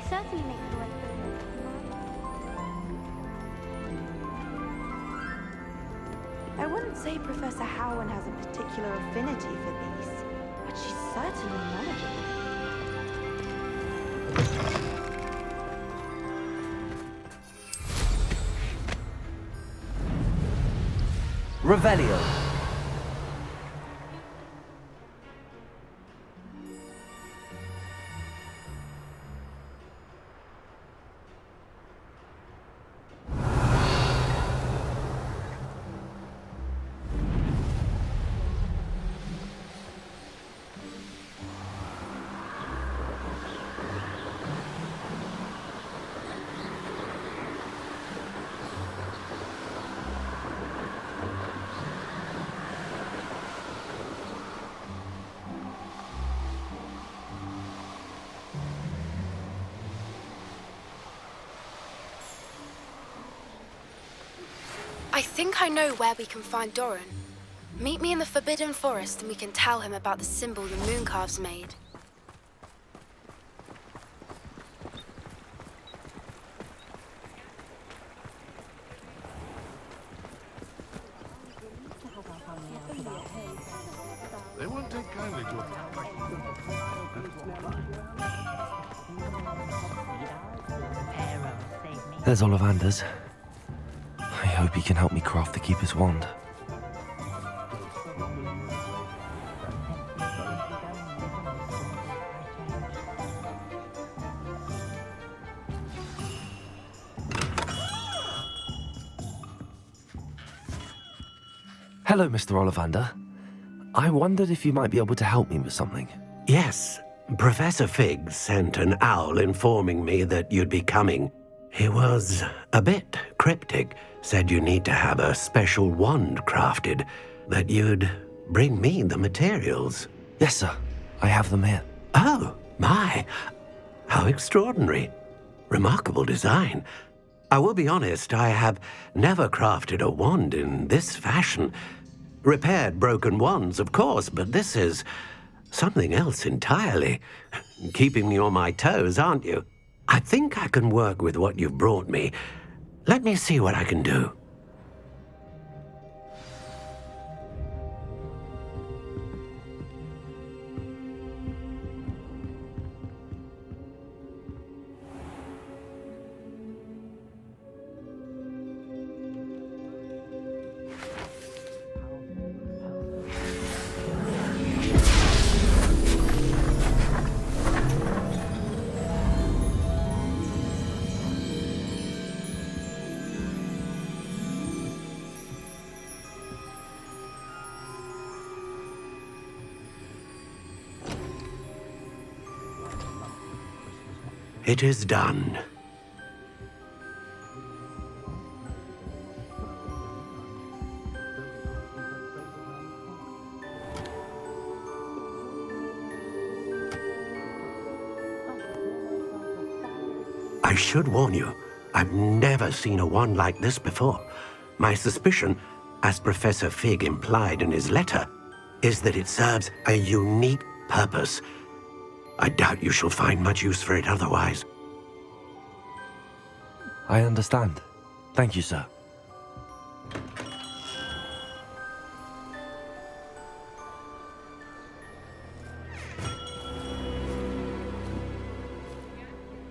certainly make the right I wouldn't say Professor Howland has a particular affinity for beasts, but she's certainly knowledgeable. Revelio. I think I know where we can find Doran. Meet me in the Forbidden Forest and we can tell him about the symbol the Mooncalves made. They won't take kindly to it. There's Ollivander's. I hope he can help me craft the Keeper's wand. Hello, Mr. Ollivander. I wondered if you might be able to help me with something. Yes, Professor Fig sent an owl informing me that you'd be coming. He was a bit cryptic, said you need to have a special wand crafted, that you'd bring me the materials. Yes, sir. I have them here. Oh, my. How extraordinary. Remarkable design. I will be honest, I have never crafted a wand in this fashion. Repaired broken wands, of course, but this is something else entirely. Keeping me on my toes, aren't you? I think I can work with what you've brought me. Let me see what I can do. It is done. I should warn you, I've never seen a wand like this before. My suspicion, as Professor Fig implied in his letter, is that it serves a unique purpose. I doubt you shall find much use for it otherwise. I understand. Thank you, sir.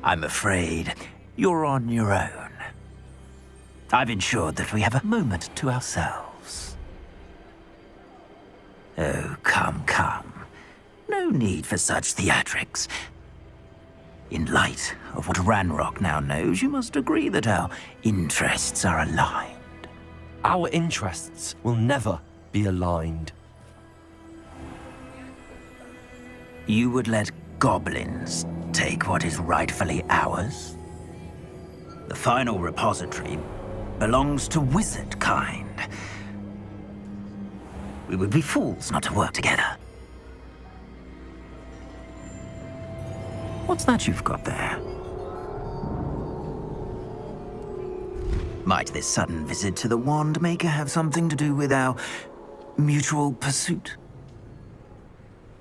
I'm afraid you're on your own. I've ensured that we have a moment to ourselves. Oh, come, come. No need for such theatrics. In light of what Ranrock now knows, you must agree that our interests are aligned. Our interests will never be aligned. You would let goblins take what is rightfully ours? The final repository belongs to wizard kind. We would be fools not to work together. What's that you've got there? Might this sudden visit to the Wand Maker have something to do with our mutual pursuit?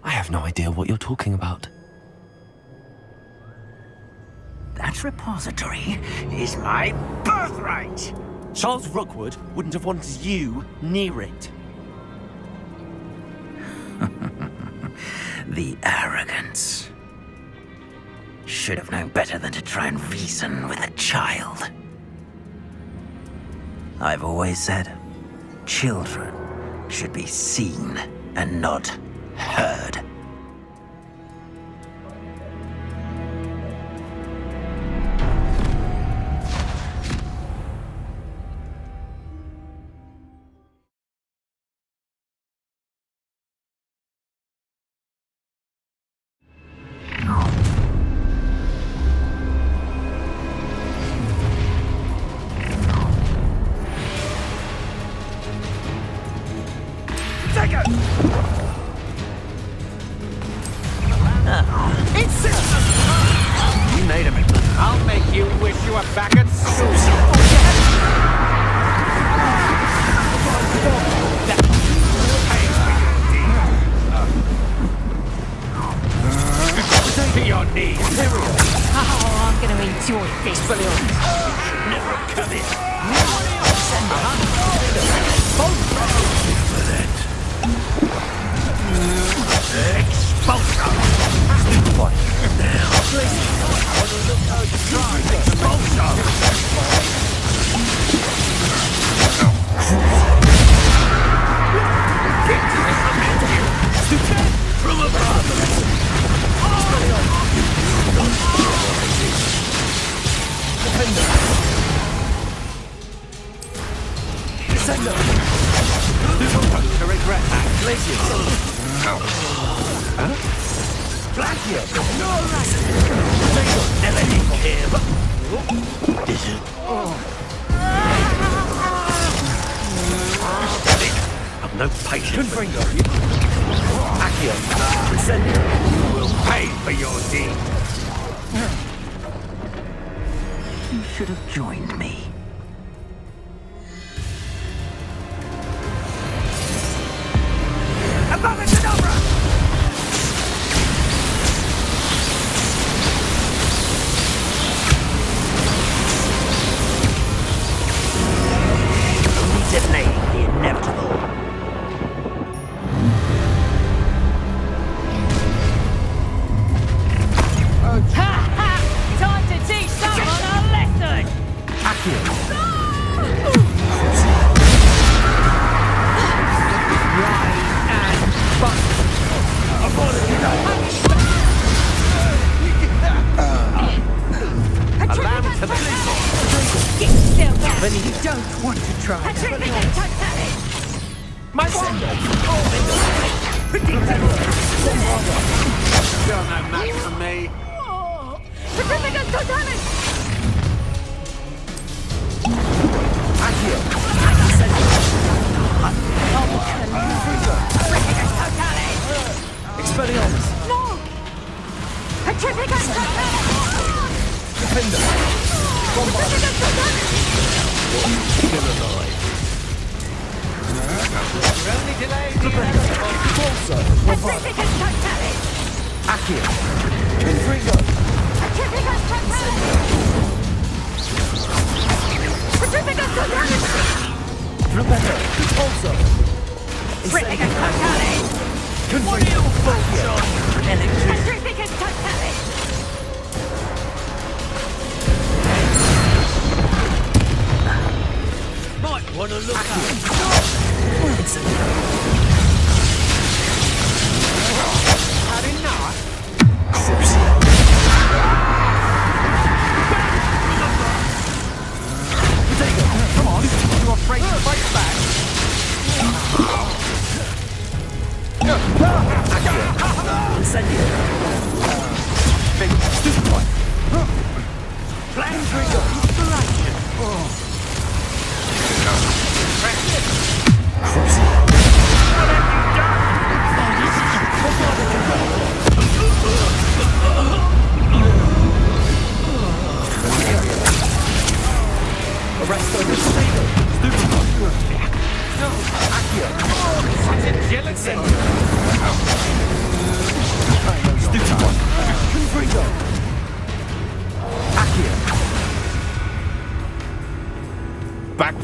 I have no idea what you're talking about. That repository is my birthright! Charles Rookwood wouldn't have wanted you near it. The arrogance. Should have known better than to try and reason with a child. I've always said, children should be seen and not heard. You made him. I'll make you wish you were back at school. To your knees. Oh, I'm gonna enjoy this. Never come in. Exposure. From above. To regret that. Never did care, but... Is it? I've no patience for you. Accio, Incendio, you will pay for your deed. You should have joined me. Above and over! Delaying the inevitable. Time to teach someone a lesson! A lamb to the Get still back! You don't want to try. My wonder! Still no match for me. Certificate totalis! Expelliarmus! No! Certificate totalis! Defender! Certificate totalis! Still alive. Only delayed the Corso! Certificate totalis! Accio! Confringo! Certificate totalis! Certificate totalis! Repetto! Also! Certificate totalis! What are you folks on? Certificate totalis! Might want to look at Had enough? Come on! You afraid to fight back? Accio! Incendio!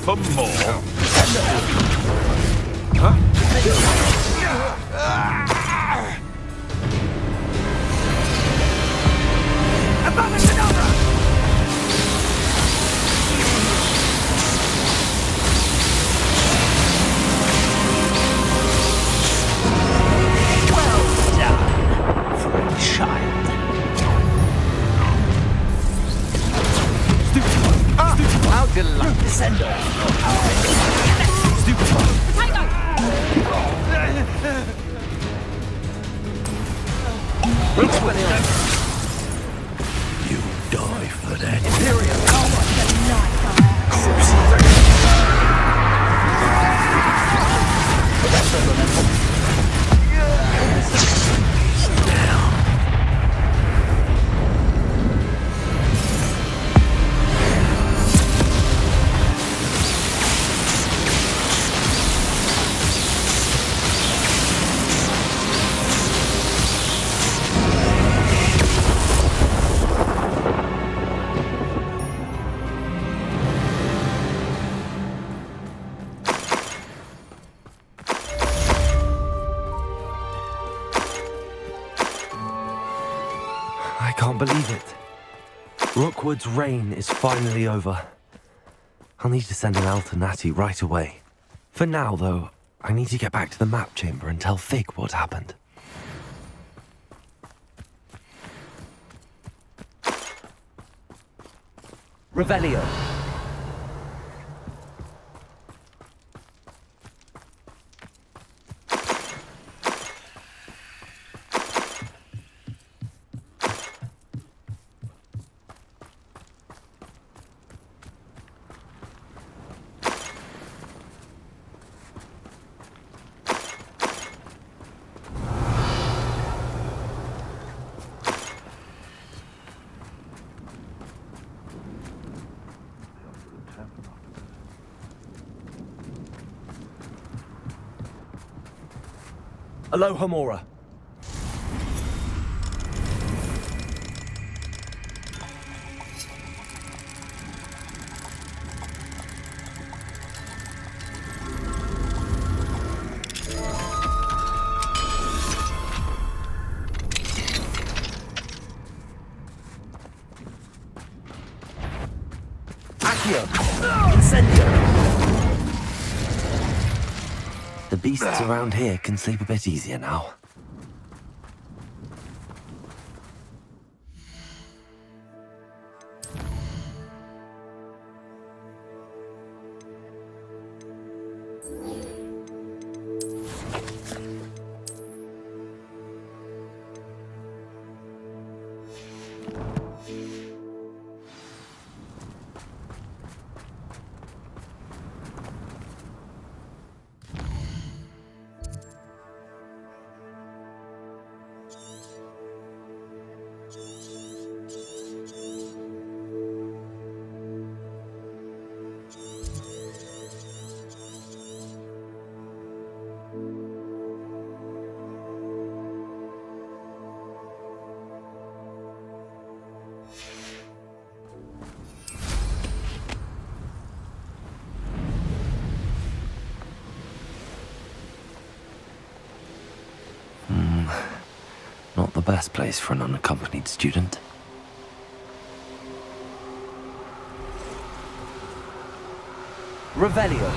for more. How delightful. Send You die for that. I can't believe it. Rookwood's reign is finally over. I'll need to send an alternati right away. For now, though, I need to get back to the map chamber and tell Fig what happened. Revelio. Aloha, Mora. The beasts around here can sleep a bit easier now. Not the best place for an unaccompanied student. Revelio.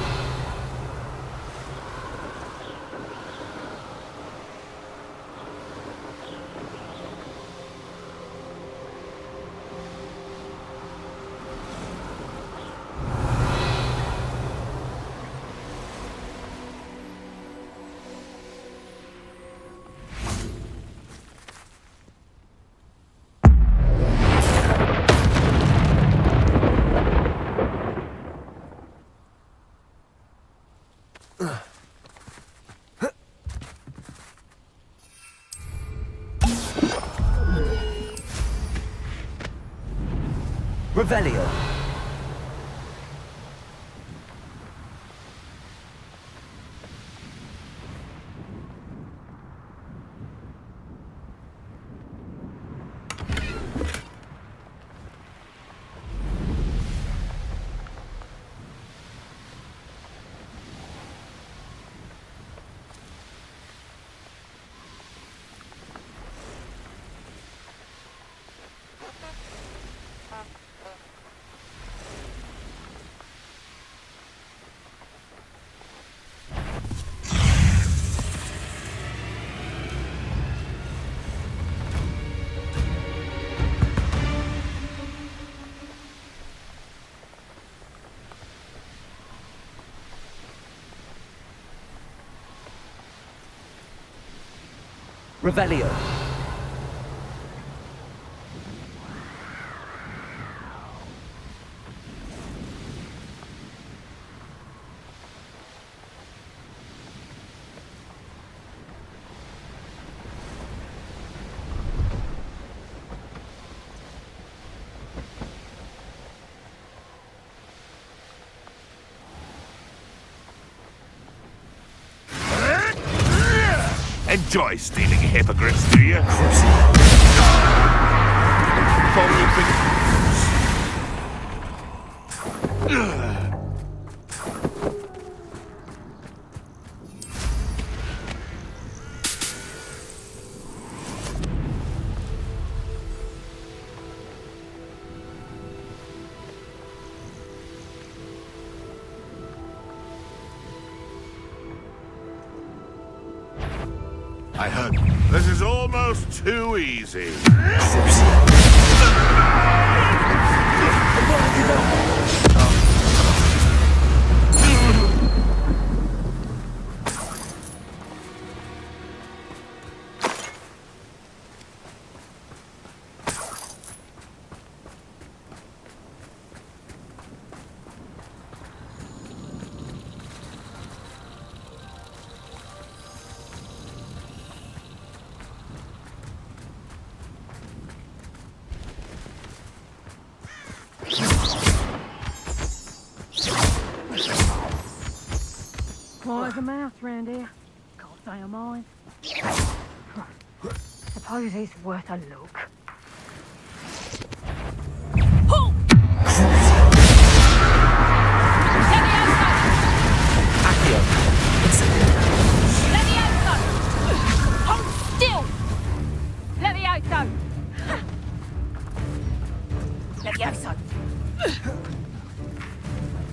Revelio. Revelio. Enjoy stealing hippogriffs, do you? I heard this is almost too easy. Quiet as a mouse round here. Can't say I'm mine. Suppose he's worth a look.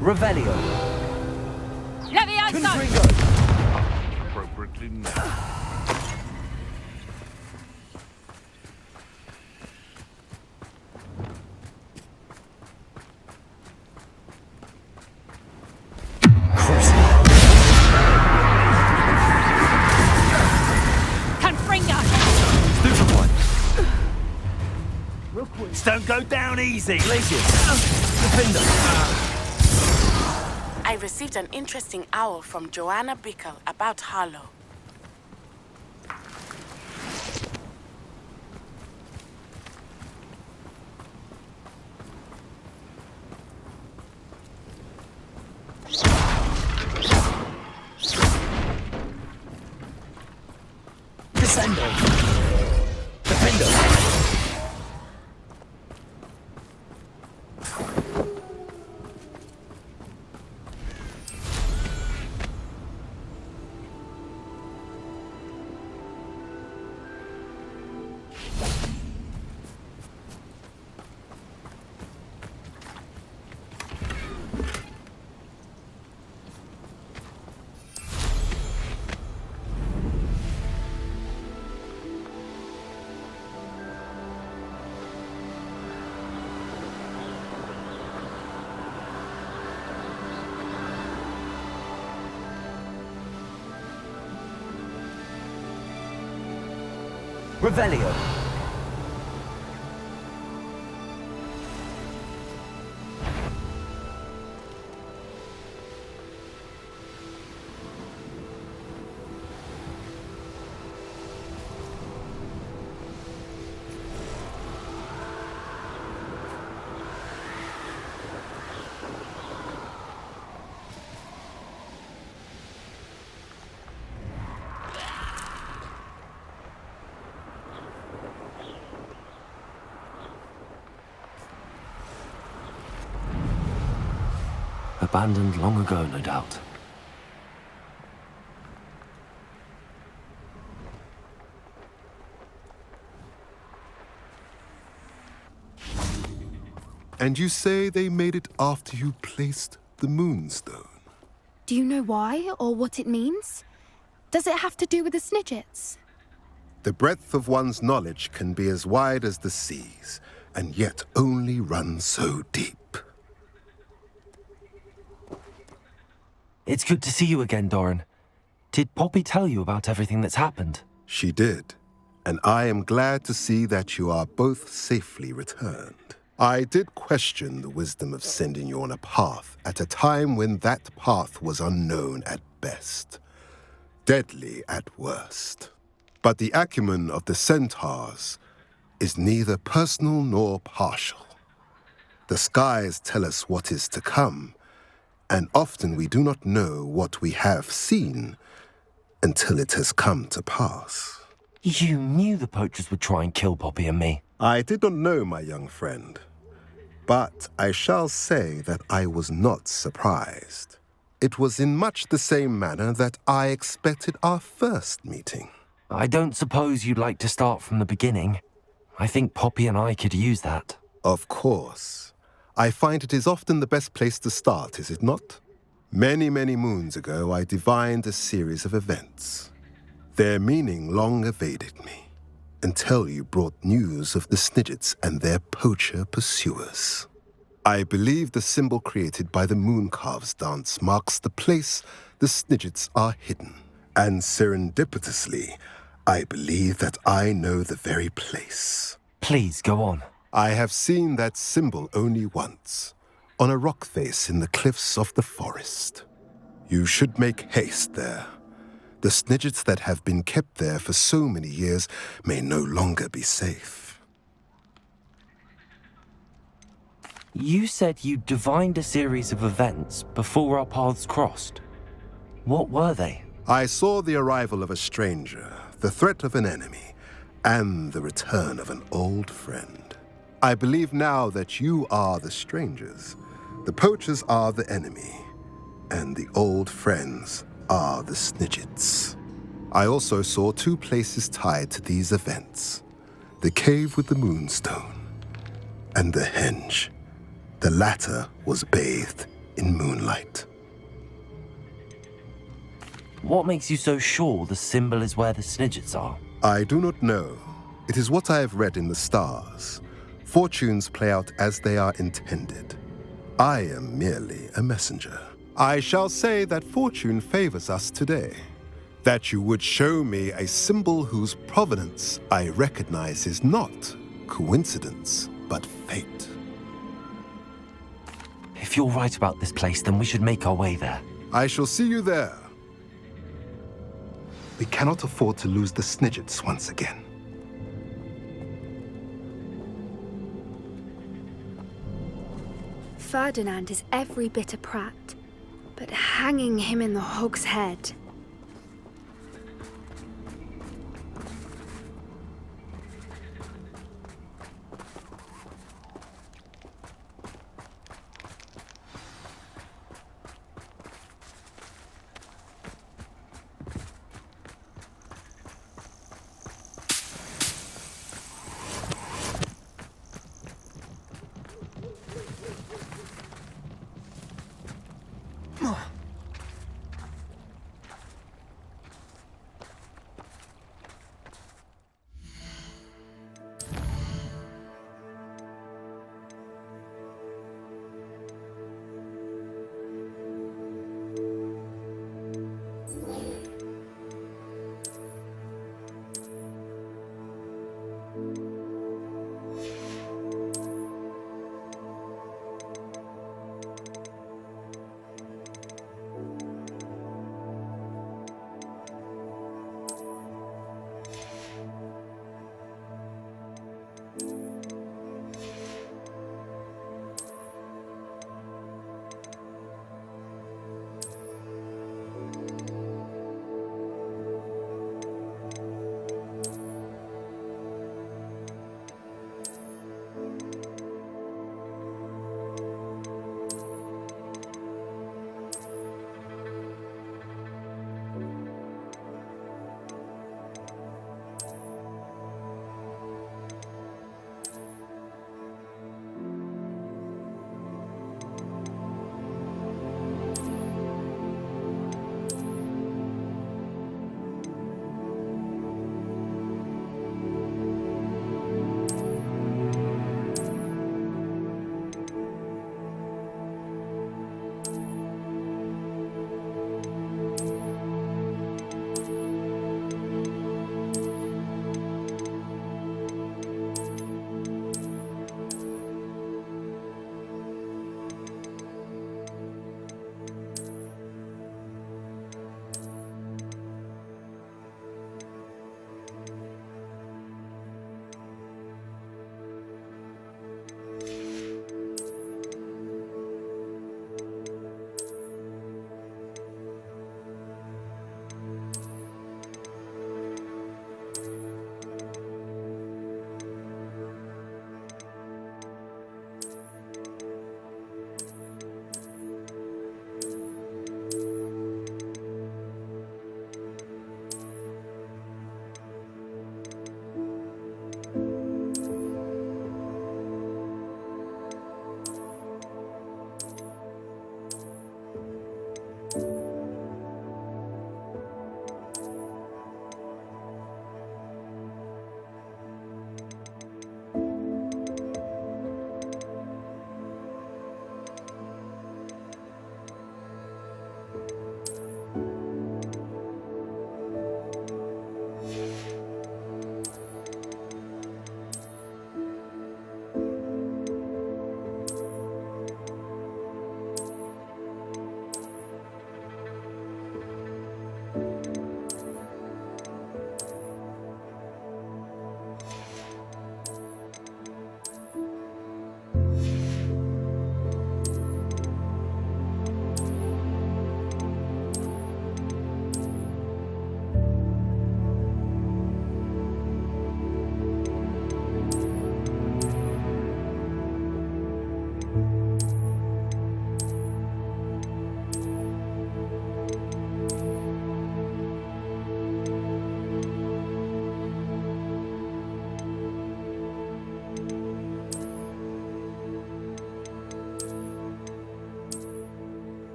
Revelio. Appropriately now. Don't go down easy. I received an interesting owl from Joanna Bickle about Harlow. Descendo. Defendo. Revelio. Abandoned long ago, no doubt. And you say they made it after you placed the moonstone? Do you know why or what it means? Does it have to do with the Snidgets? The breadth of one's knowledge can be as wide as the seas, and yet only run so deep. It's good to see you again, Doran. Did Poppy tell you about everything that's happened? She did. and I am glad to see that you are both safely returned. I did question the wisdom of sending you on a path at a time when that path was unknown at best, deadly at worst. But the acumen of the centaurs is neither personal nor partial. The skies tell us what is to come, and often we do not know what we have seen until it has come to pass. You knew the poachers would try and kill Poppy and me. I did not know, my young friend, but I shall say that I was not surprised. It was in much the same manner that I expected our first meeting. I don't suppose you'd like to start from the beginning. I think Poppy and I could use that. Of course. I find it is often the best place to start, is it not? Many, many moons ago, I divined a series of events. Their meaning long evaded me, until you brought news of the Snidgets and their poacher pursuers. I believe the symbol created by the Mooncalves dance marks the place the Snidgets are hidden. And serendipitously, I believe that I know the very place. Please, go on. I have seen that symbol only once, on a rock face in the cliffs of the forest. You should make haste there. The Snidgets that have been kept there for so many years may no longer be safe. You said you divined a series of events before our paths crossed. What were they? I saw the arrival of a stranger, the threat of an enemy, and the return of an old friend. I believe now that you are the strangers, the poachers are the enemy, and the old friends are the Snidgets. I also saw two places tied to these events: the cave with the moonstone and the henge. The latter was bathed in moonlight. What makes you so sure the symbol is where the Snidgets are? I do not know. It is what I have read in the stars. Fortunes play out as they are intended. I am merely a messenger. I shall say that fortune favors us today. That you would show me a symbol whose provenance I recognize is not coincidence, but fate. If you're right about this place, then we should make our way there. I shall see you there. We cannot afford to lose the Snidgets once again. Ferdinand is every bit a prat, but hanging him in the hog's head.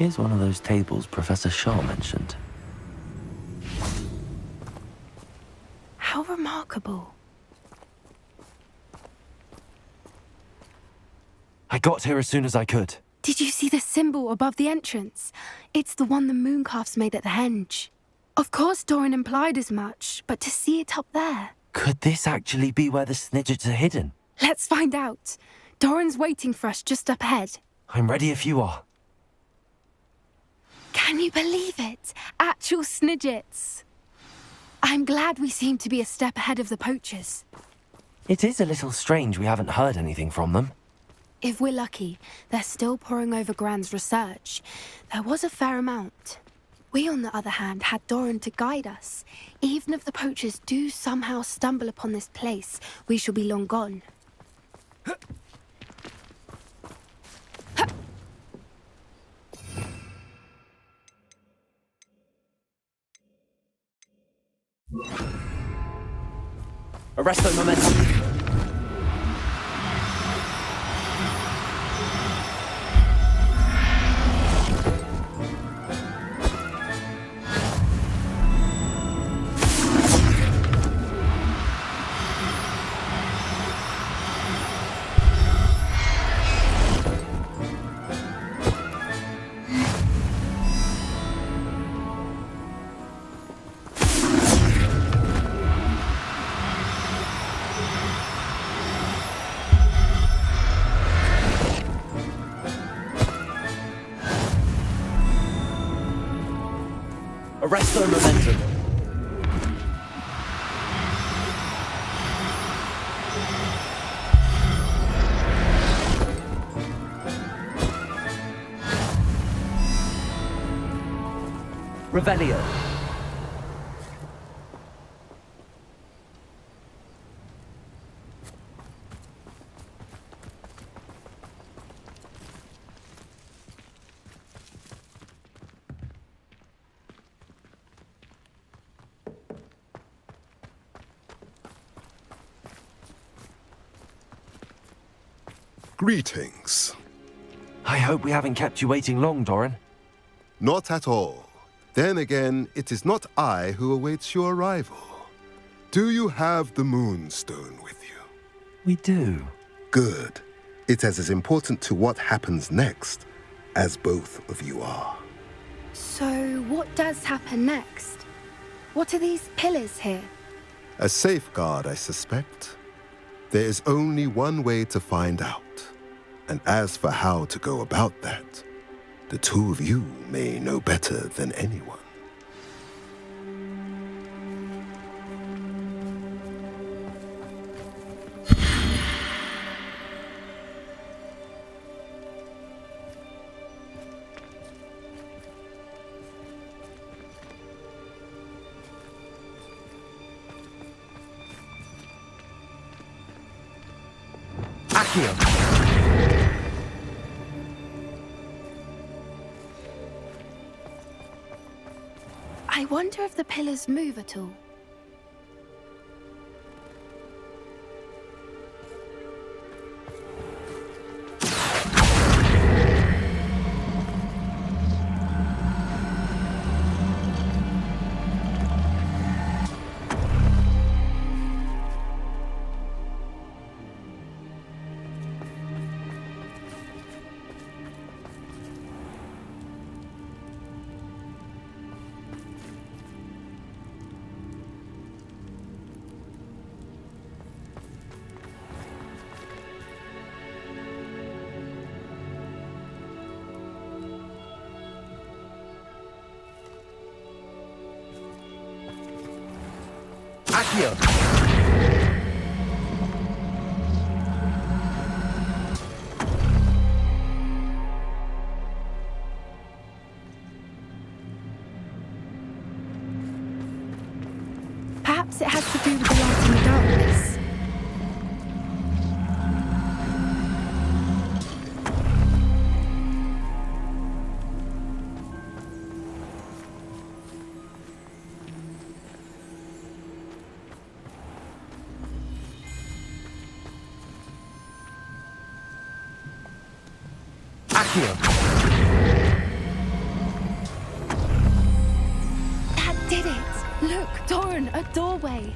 Here's one of those tables Professor Shaw mentioned. How remarkable. I got here as soon as I could. Did you see the symbol above the entrance? It's the one the mooncalves made at the henge. Of course Doran implied as much, but to see it up there... Could this actually be where the Snidgets are hidden? Let's find out. Doran's waiting for us just up ahead. I'm ready if you are. Can you believe it? Actual Snidgets. I'm glad we seem to be a step ahead of the poachers. It is a little strange we haven't heard anything from them. If we're lucky, they're still poring over Gran's research. There was a fair amount. We, on the other hand, had Doran to guide us. Even if the poachers do somehow stumble upon this place, we shall be long gone. Arresto momentum. Arresto momentum. Revelio. Greetings. I hope we haven't kept you waiting long, Doran. Not at all. Then again, it is not I who awaits your arrival. Do you have the Moonstone with you? We do. Good. It is as important to what happens next as both of you are. So, what does happen next? What are these pillars here? A safeguard, I suspect. There is only one way to find out. And as for how to go about that, the two of you may know better than anyone. Accio. I wonder if the pillars move at all. Accio. Perhaps it has to do with the light in the darkness. Accio. Doran, a doorway.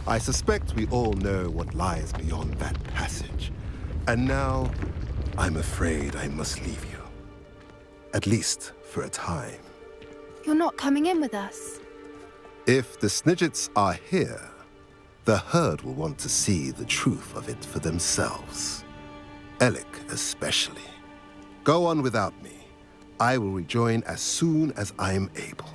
I suspect we all know what lies beyond that passage. And now, I'm afraid I must leave you. At least for a time. You're not coming in with us. If the Snidgets are here, the herd will want to see the truth of it for themselves. Alec especially. Go on without me. I will rejoin as soon as I'm able.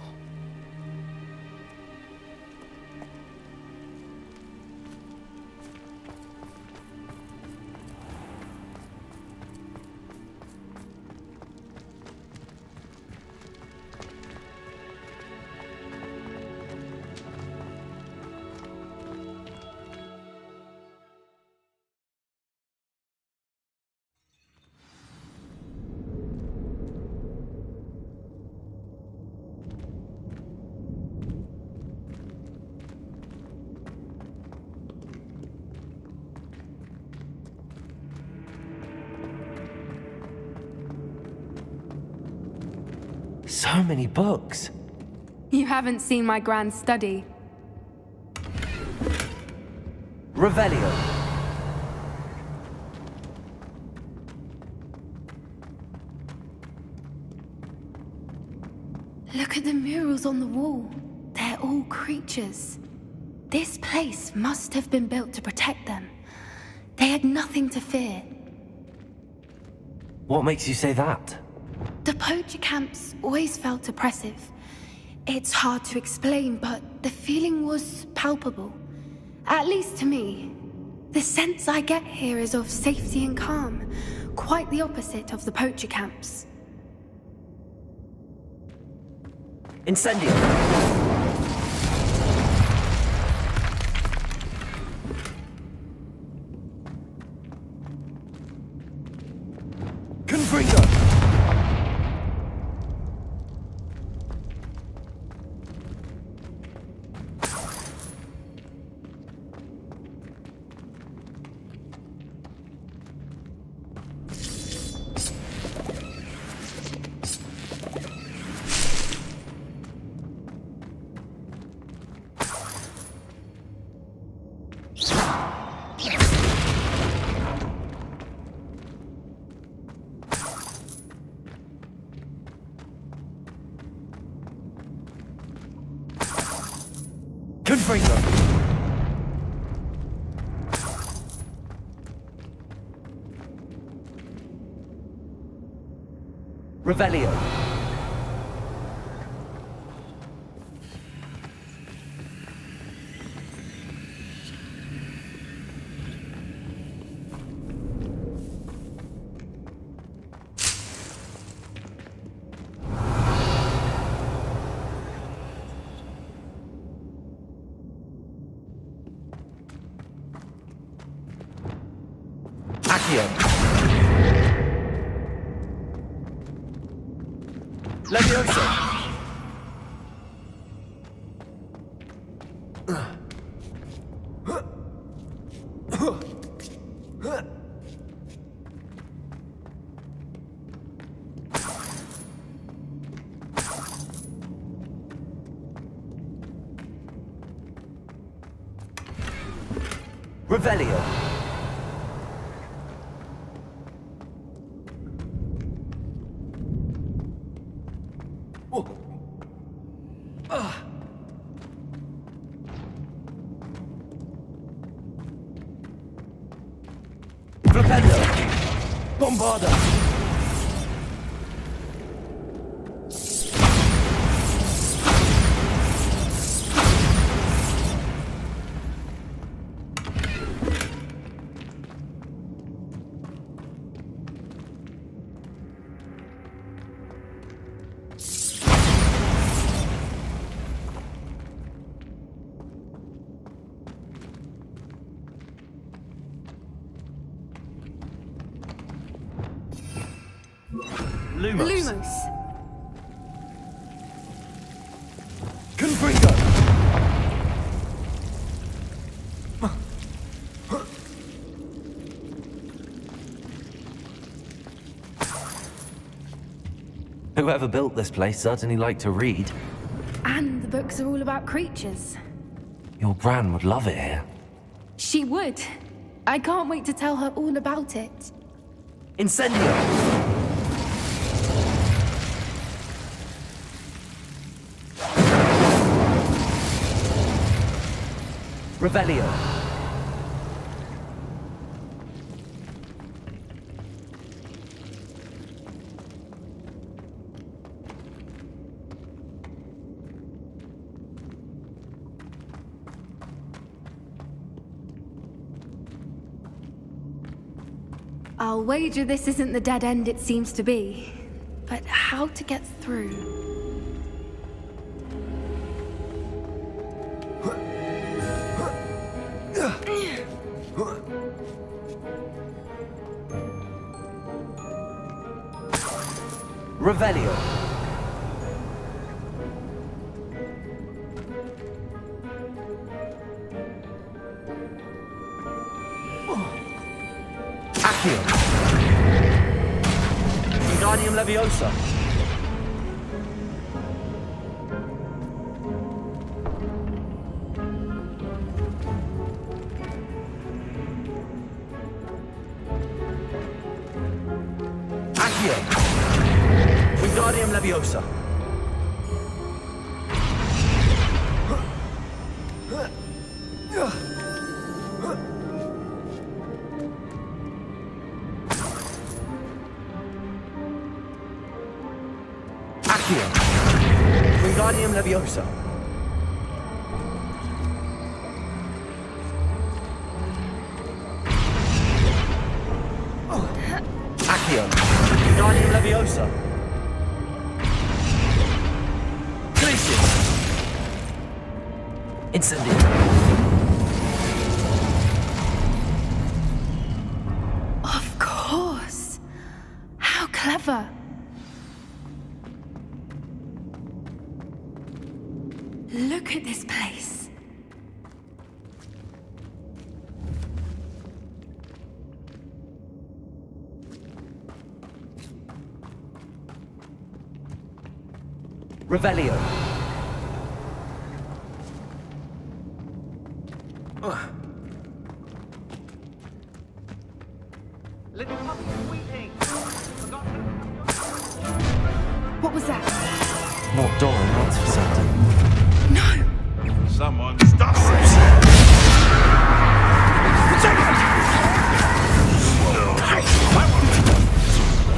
So many books. You haven't seen my grand study. Revelio. Look at the murals on the wall. They're all creatures. This place must have been built to protect them. They had nothing to fear. What makes you say that? The poacher camps always felt oppressive. It's hard to explain, but the feeling was palpable. At least to me. The sense I get here is of safety and calm, quite the opposite of the poacher camps. Incendio. Confringo. Confringo. Revelio. Levioso. Revelio. Flipendo! Bombarda! Lumos. Confringo. Whoever built this place certainly liked to read. And the books are all about creatures. Your gran would love it here. She would. I can't wait to tell her all about it. Incendio! Revelio. I'll wager this isn't the dead end it seems to be. But how to get through? Revelio. Accio. Wingardium Leviosa. Accio. Wingardium Leviosa. Accio. Wingardium Leviosa. Accio. Wingardium Leviosa. Glacius. Incendio. Of course. How clever. Look at this place. Revelio. What was that? Not Doran, that's for certain. No! Someone stop it!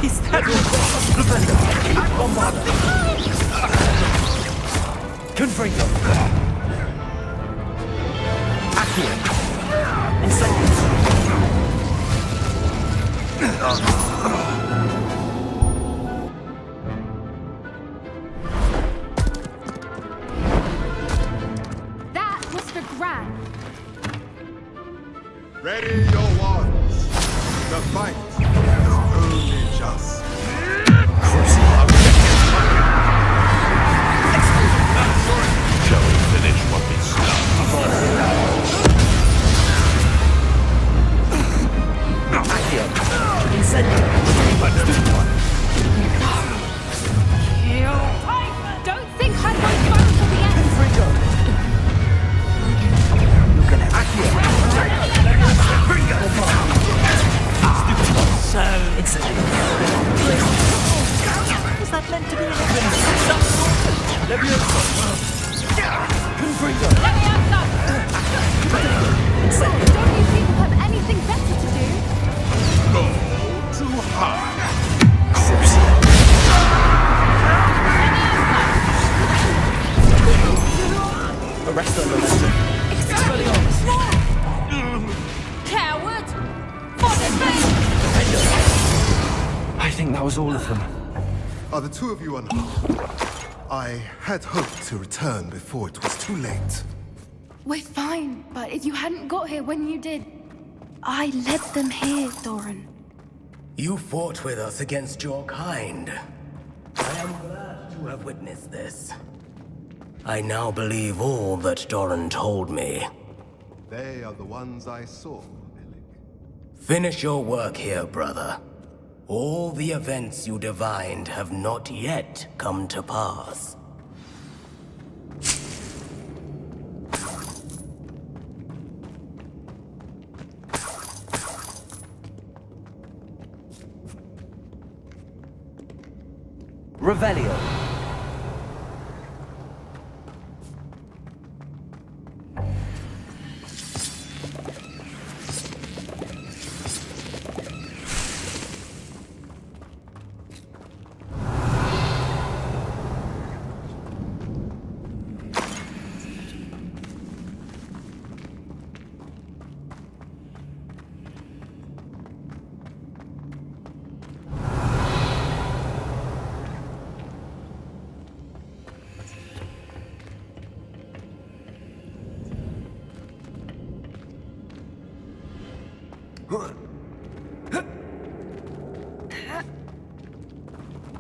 Is that Revelio? Bombard. Confringo. Accio. Incendius. That was for Gran. Ready your wands. The fight is only just. Shall we finish what we started? Accio. Incendio. Let's do one. Don't think I won't go until the end. Confringo. Accio. So, Incendio. is that meant to be Leviosa. Confringo. Incendio. Don't you people have anything better to do? Go too high. Arresto momentum. Expelliarmus. Coward! For the face! I think that was all of them. Are the two of you unharmed? I had hoped to return before it was too late. We're fine, but if you hadn't got here when you did, I led them here, Doran. You fought with us against your kind. I am glad to have witnessed this. I now believe all that Doran told me. They are the ones I saw, Billig. Finish your work here, brother. All the events you divined have not yet come to pass. Revelio.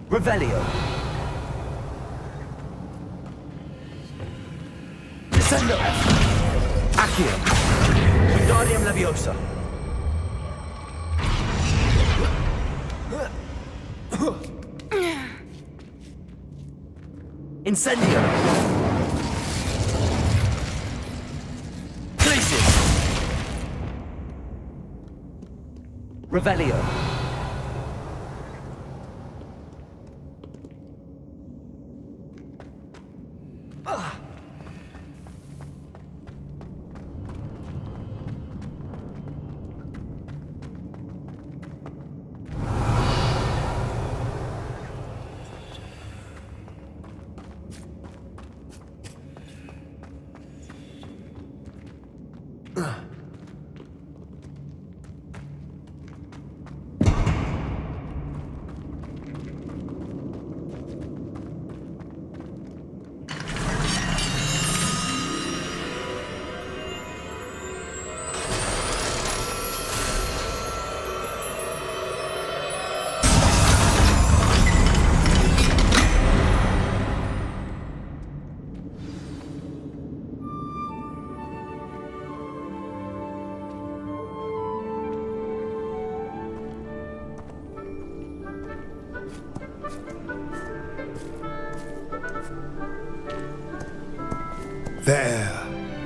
Revelio. Descendo. Accio. Wingardium Leviosa. Incendio. Glacius. Revelio.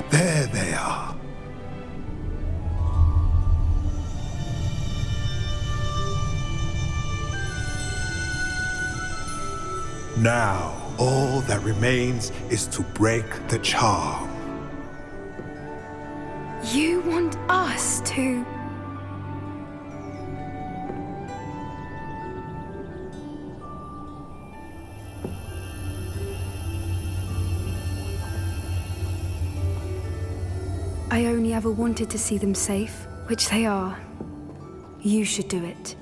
There they are. Now, all that remains is to break the charm. You want us to... I only ever wanted to see them safe, which they are. You should do it.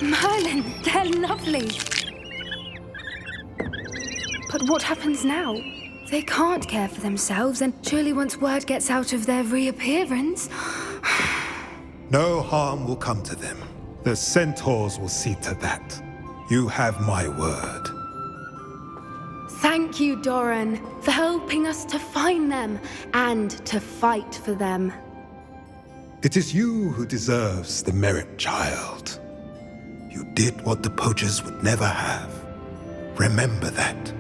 Merlin, they're lovely. But what happens now? They can't care for themselves, and surely once word gets out of their reappearance... No harm will come to them. The centaurs will see to that. You have my word. Thank you, Doran, for helping us to find them and to fight for them. It is you who deserves the merit, child. You did what the poachers would never have. Remember that.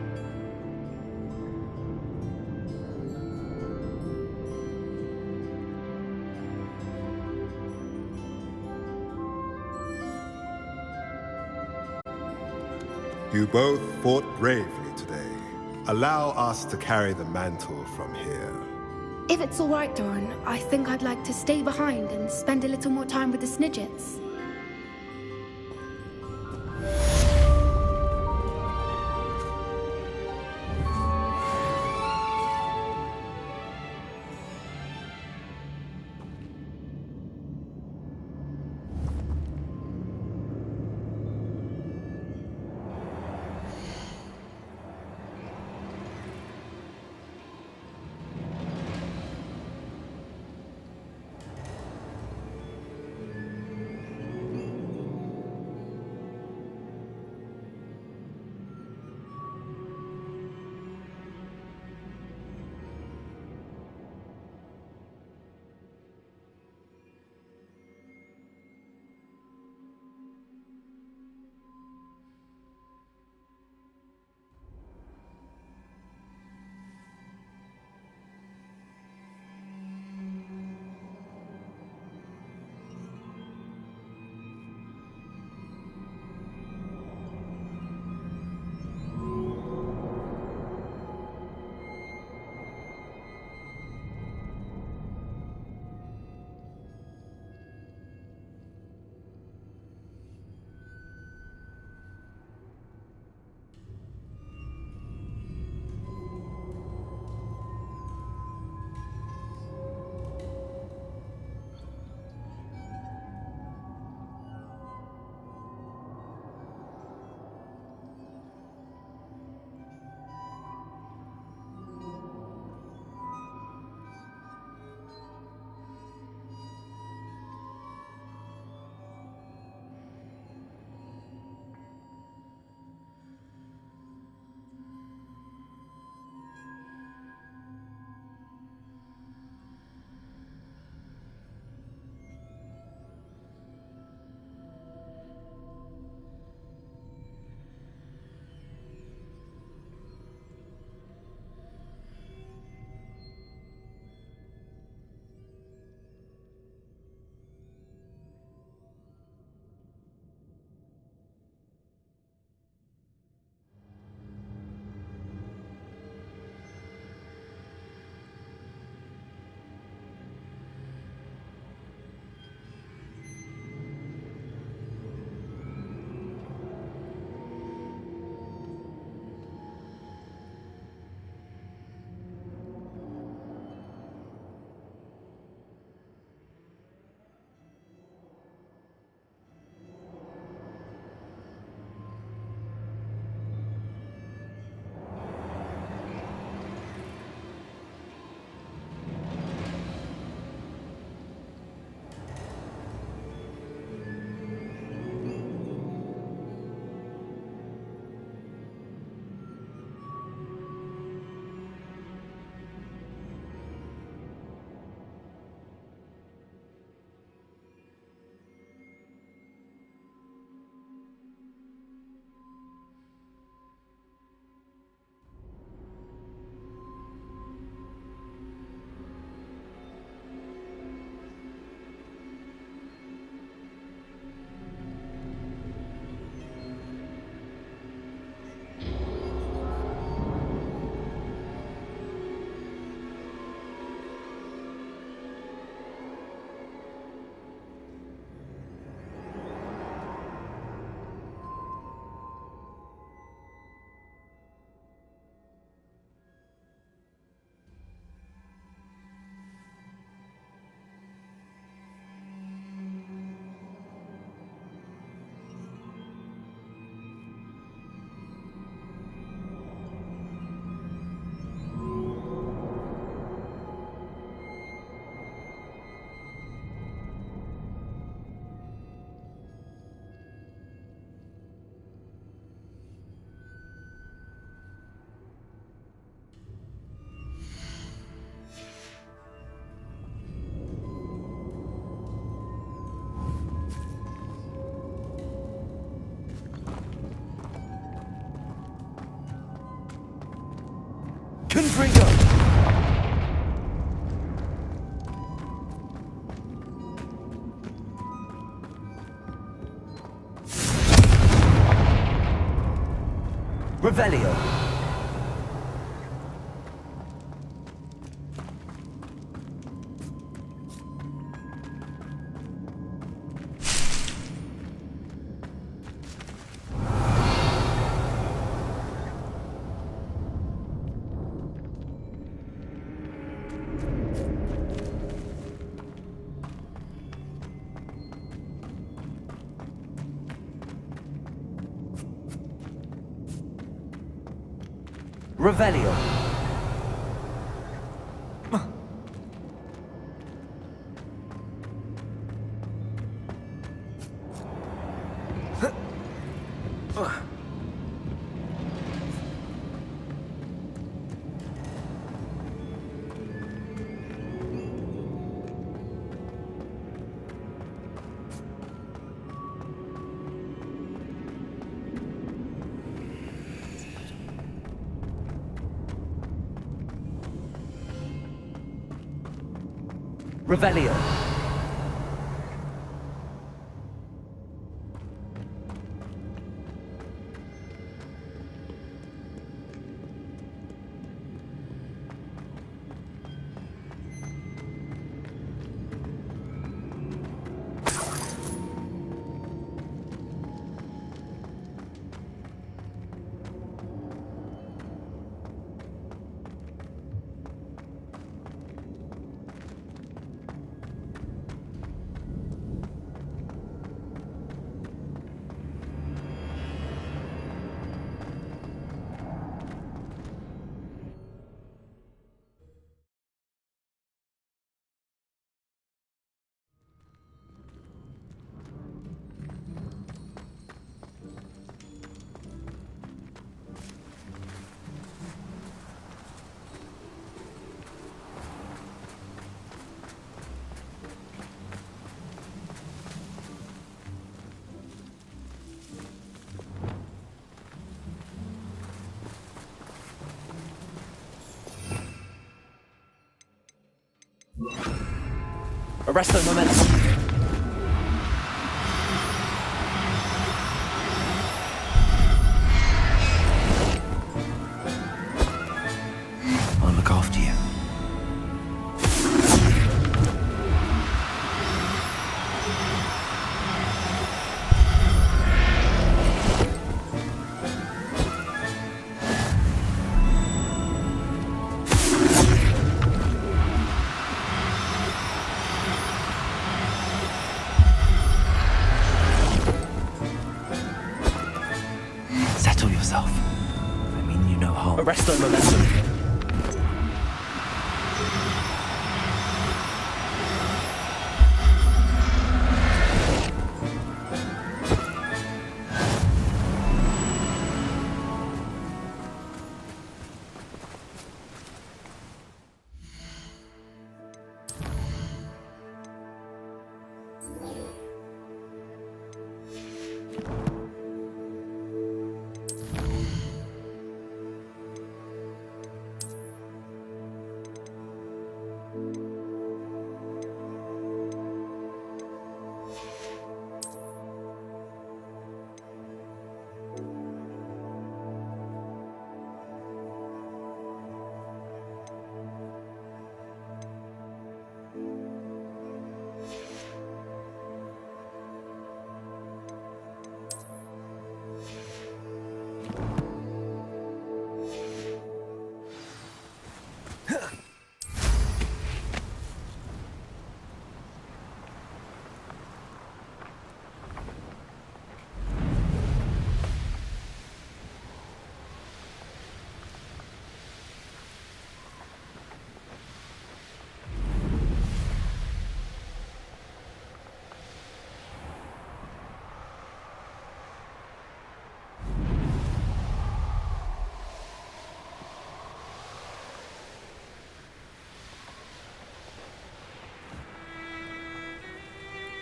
You both fought bravely today. Allow us to carry the mantle from here. If it's all right, Doran, I think I'd like to stay behind and spend a little more time with the Snidgets. Confringo! Revelio. Revelio. Revelio. Arresto momentum. I'll look after you. Settle yourself. I mean you no harm. Arresto momentum.